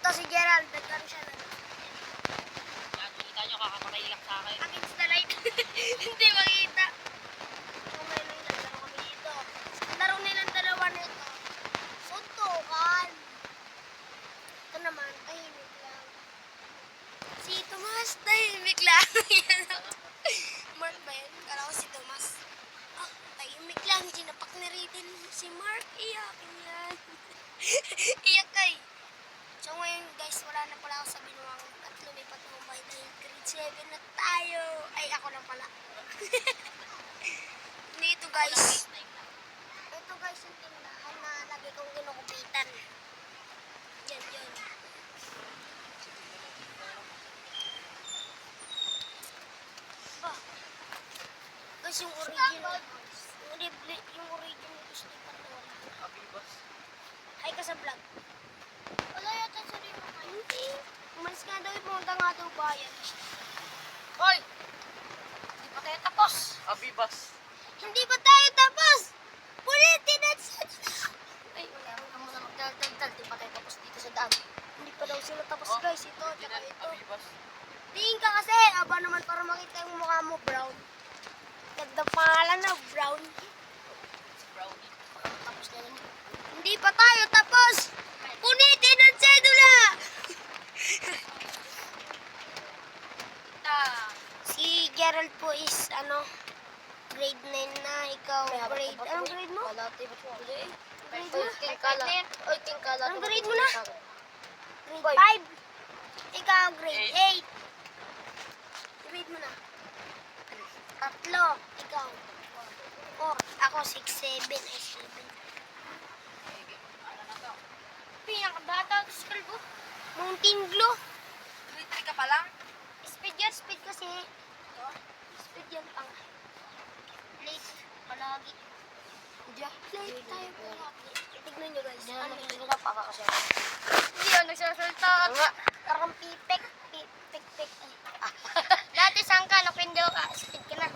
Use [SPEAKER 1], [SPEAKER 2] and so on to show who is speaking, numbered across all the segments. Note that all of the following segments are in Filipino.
[SPEAKER 1] Ito si Gerald, nagkaroon siya na.
[SPEAKER 2] Nakikita nyo, kakapatay lang sa akin.
[SPEAKER 1] Against the light. Hindi makita. So, may naglalaro kami dito. Laro nilang dalawa nito. Suntukan. Ito naman, tahimik lang. Si Tomas, tahimik lang. Mark ba yun? Kala ko si Tomas. Ah, tahimik lang. Sinapak na rin si Mark. Iyakin yan. Iyak kay. So ngayon guys, wala na pala ako sa binuang at lumipat ako by dahil grade 7 na tayo. Ay, ako lang pala. Dito guys. Ito guys yung tindahan na lagi kong kinukupitan. Yan, yun. Ba? Guys, yung original. Yung original gusto ni Pandora.
[SPEAKER 2] Abibas.
[SPEAKER 1] Hi ka sa vlog. Wala yata sa rin mo. Hindi. Umalis nga daw, pumunta nga daw bayan.
[SPEAKER 2] Hoy!
[SPEAKER 1] Hindi pa tayo tapos.
[SPEAKER 2] Abibas.
[SPEAKER 1] Hindi pa tayo tapos. Pulitin at sa... Ay, wala rin ka muna magdaldal. Hindi pa tayo tapos dito sa daan. Hindi pa daw sila tapos guys. Ito, tsaka ito.
[SPEAKER 2] Abibas.
[SPEAKER 1] Tingin ka kasi. Aba naman para makita yung mukha mo, brown. Ganda pangalan na, brown.
[SPEAKER 2] Si Brownie.
[SPEAKER 1] Tapos na lang. Hindi pa tayo tapos. Punitin ang sedula. Si Gerald po is grade 9 na, ikaw grade, anong grade mo? Grade mo? Anong grade mo na? Grade 5. Ikaw grade 8. Grade mo na? 3. Ikaw 4. Ako 6, 7. Ay 7. Pinakabata sa school ko. Mountain Glow.
[SPEAKER 2] Grade 3 ka pa lang?
[SPEAKER 1] Speed yan, speed kasi. Speed yan pang. Late. Palagi. Late tayo palagi. Tignan nyo guys. Ano yun? Hindi yun, nagsasalta. Parang pipek. Pipek. Dati saan ka? Napindo ka. Speed ka na.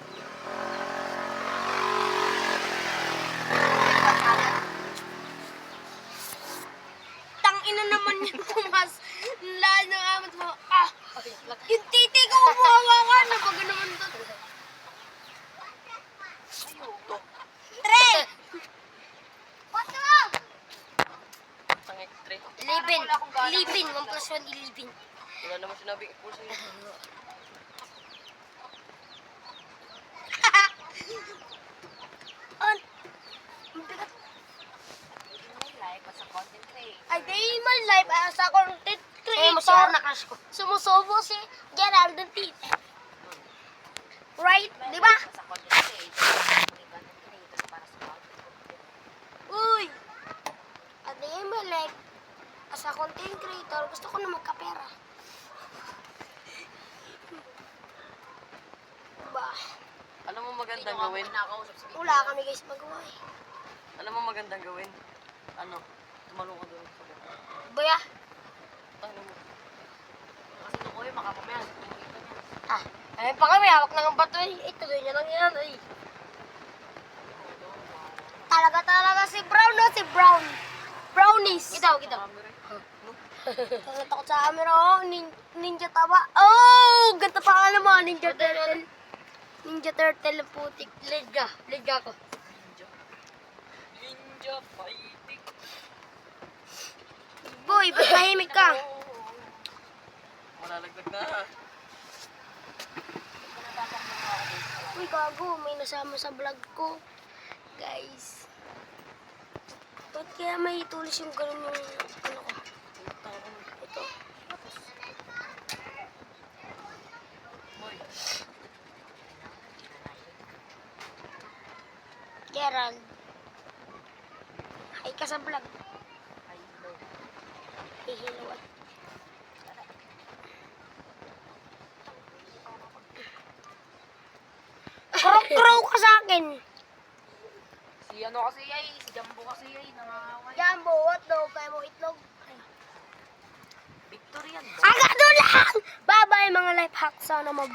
[SPEAKER 1] Tangina naman yung Tomas. Lahat ng amat mo. Yung titi ko umuhawakan na pag naman doon.
[SPEAKER 2] Ayoko.
[SPEAKER 1] Tre! Pato!
[SPEAKER 2] Tangik 3.
[SPEAKER 1] 11. 1 plus 1, 11.
[SPEAKER 2] Wala naman sinabing ipul sa'yo.
[SPEAKER 1] On. Mabigat.
[SPEAKER 2] Like, sa content create.
[SPEAKER 1] Ay, day my life. Sa content
[SPEAKER 3] Sumusobra
[SPEAKER 1] creator.
[SPEAKER 3] na crush ko.
[SPEAKER 1] Sumusobra si Gerald ng tita. Right? Di ba?
[SPEAKER 2] Sa content creator. Content creator para sa content.
[SPEAKER 1] Uy! At day my life. As a content creator, gusto ko na magkapera. Diba?
[SPEAKER 2] Alam mo magandang gawin?
[SPEAKER 1] Wala kami guys magawa eh.
[SPEAKER 2] Alam mo magandang gawin? Tumalong ka doon sa baba.
[SPEAKER 1] Baya?
[SPEAKER 2] Tangin mo. Kasi nung kuya, makapamaya.
[SPEAKER 3] Ayun pa kami, hawak na ng bato eh. Tuloy niya lang yan eh.
[SPEAKER 1] Talaga si Brown no? Si Brown. Brownies.
[SPEAKER 3] Kita.
[SPEAKER 1] Takot sa camera oh. Ninja taba. Oh! Ganda pa ka naman. Ninja Turtle. Ninja Turtle ang putik.
[SPEAKER 3] Liga ko.
[SPEAKER 2] Ninja fighting.
[SPEAKER 1] Boy, ba't tahimik ka?
[SPEAKER 2] Malalagdag na.
[SPEAKER 1] Uy, gago. May nasama sa vlog ko. Guys. Ba't kaya may tulis yung ganun yung ko? Ito. Gerald. Hi ka sa vlog. Hello. Crow ka sa akin.
[SPEAKER 2] Si Jumbo kasi ay nangangaway.
[SPEAKER 1] Jumbo, hotdog, kaya mo itlog.
[SPEAKER 2] Victory yan.
[SPEAKER 1] Agad lang! Bye-bye mga life hacks. Sana mag